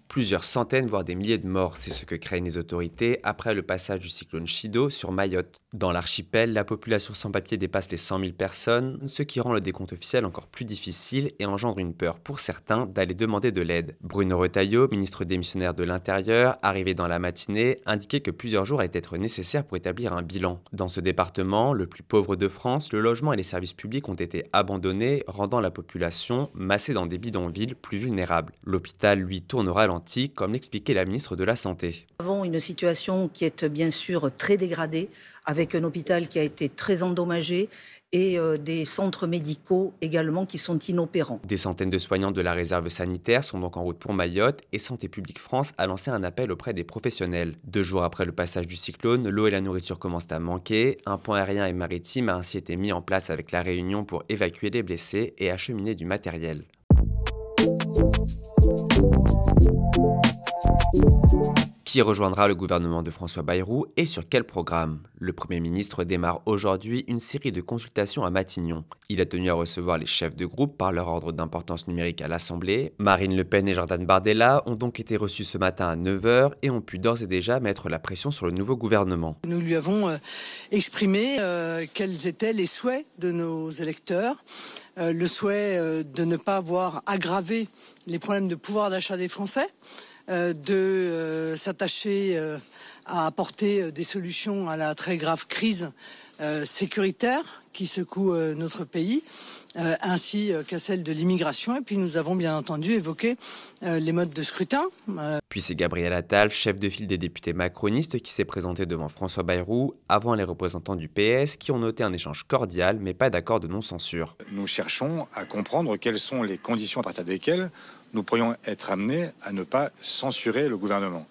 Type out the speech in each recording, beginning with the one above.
Plusieurs centaines, voire des milliers de morts, c'est ce que craignent les autorités après le passage du cyclone Chido sur Mayotte. Dans l'archipel, la population sans papier dépasse les 100 000 personnes, ce qui rend le décompte officiel encore plus difficile et engendre une peur pour certains d'aller demander de l'aide. Bruno Retailleau, ministre démissionnaire de l'Intérieur, arrivé dans la matinée, indiquait que plusieurs jours allaient être nécessaires pour établir un bilan. Dans ce département, le plus pauvre de France, le logement et les services publics ont été abandonnés, rendant la population massée dans des bidonvilles plus vulnérables. L'hôpital, lui, tourne au ralenti, comme l'expliquait la ministre de la Santé. Nous avons une situation qui est bien sûr très dégradée, avec un hôpital qui a été très endommagé et des centres médicaux également qui sont inopérants. Des centaines de soignants de la réserve sanitaire sont donc en route pour Mayotte et Santé publique France a lancé un appel auprès des professionnels. 2 jours après le passage du cyclone, l'eau et la nourriture commencent à manquer. Un pont aérien et maritime a ainsi été mis en place avec La Réunion pour évacuer les blessés et acheminer du matériel. Qui rejoindra le gouvernement de François Bayrou et sur quel programme? Le Premier ministre démarre aujourd'hui une série de consultations à Matignon. Il a tenu à recevoir les chefs de groupe par leur ordre d'importance numérique à l'Assemblée. Marine Le Pen et Jordan Bardella ont donc été reçus ce matin à 9 h et ont pu d'ores et déjà mettre la pression sur le nouveau gouvernement. Nous lui avons exprimé quels étaient les souhaits de nos électeurs. Le souhait de ne pas voir aggraver les problèmes de pouvoir d'achat des Français, de s'attacher à apporter des solutions à la très grave crise sécuritaire qui secoue notre pays, ainsi qu'à celle de l'immigration. Et puis nous avons bien entendu évoqué les modes de scrutin. Puis c'est Gabriel Attal, chef de file des députés macronistes, qui s'est présenté devant François Bayrou, avant les représentants du PS, qui ont noté un échange cordial, mais pas d'accord de non-censure. Nous cherchons à comprendre quelles sont les conditions à partir desquelles nous pourrions être amenés à ne pas censurer le gouvernement.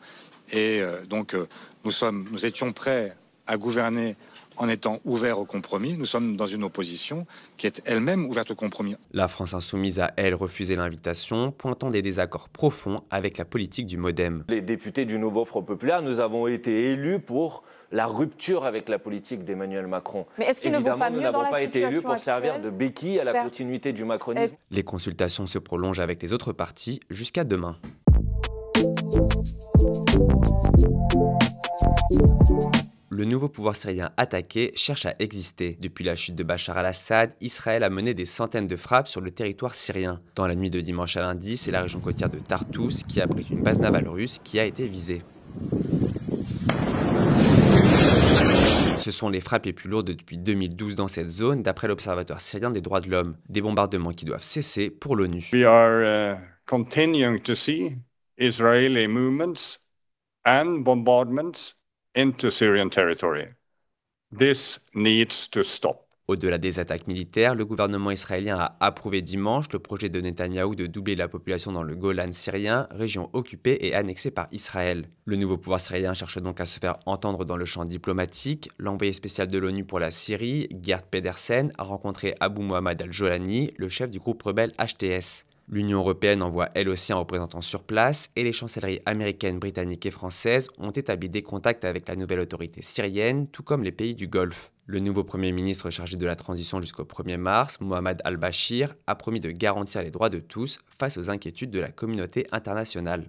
Et donc nous étions prêts à gouverner en étant ouverts au compromis. Nous sommes dans une opposition qui est elle-même ouverte au compromis. La France insoumise a, elle, refusé l'invitation, pointant des désaccords profonds avec la politique du MoDem. Les députés du Nouveau Front Populaire, nous avons été élus pour la rupture avec la politique d'Emmanuel Macron. Mais est-ce qu'il ne vaut pas mieux dans la situation actuelle ? Évidemment, nous n'avons pas été élus pour servir de béquille à la continuité du macronisme. Les consultations se prolongent avec les autres partis jusqu'à demain. Le nouveau pouvoir syrien attaqué cherche à exister. Depuis la chute de Bachar al-Assad, Israël a mené des centaines de frappes sur le territoire syrien. Dans la nuit de dimanche à lundi, c'est la région côtière de Tartous qui abrite une base navale russe qui a été visée. Ce sont les frappes les plus lourdes depuis 2012 dans cette zone, d'après l'Observatoire syrien des droits de l'homme. Des bombardements qui doivent cesser pour l'ONU. We are continuing to see Israeli movements and bombardments into Syrian territory. This needs to stop. Au-delà des attaques militaires, le gouvernement israélien a approuvé dimanche le projet de Netanyahou de doubler la population dans le Golan syrien, région occupée et annexée par Israël. Le nouveau pouvoir syrien cherche donc à se faire entendre dans le champ diplomatique. L'envoyé spécial de l'ONU pour la Syrie, Geert Pedersen, a rencontré Abou Mohamed al-Jolani, le chef du groupe rebelle HTS. L'Union européenne envoie elle aussi un représentant sur place et les chancelleries américaines, britanniques et françaises ont établi des contacts avec la nouvelle autorité syrienne, tout comme les pays du Golfe. Le nouveau Premier ministre chargé de la transition jusqu'au 1er mars, Mohamed al-Bashir, a promis de garantir les droits de tous face aux inquiétudes de la communauté internationale.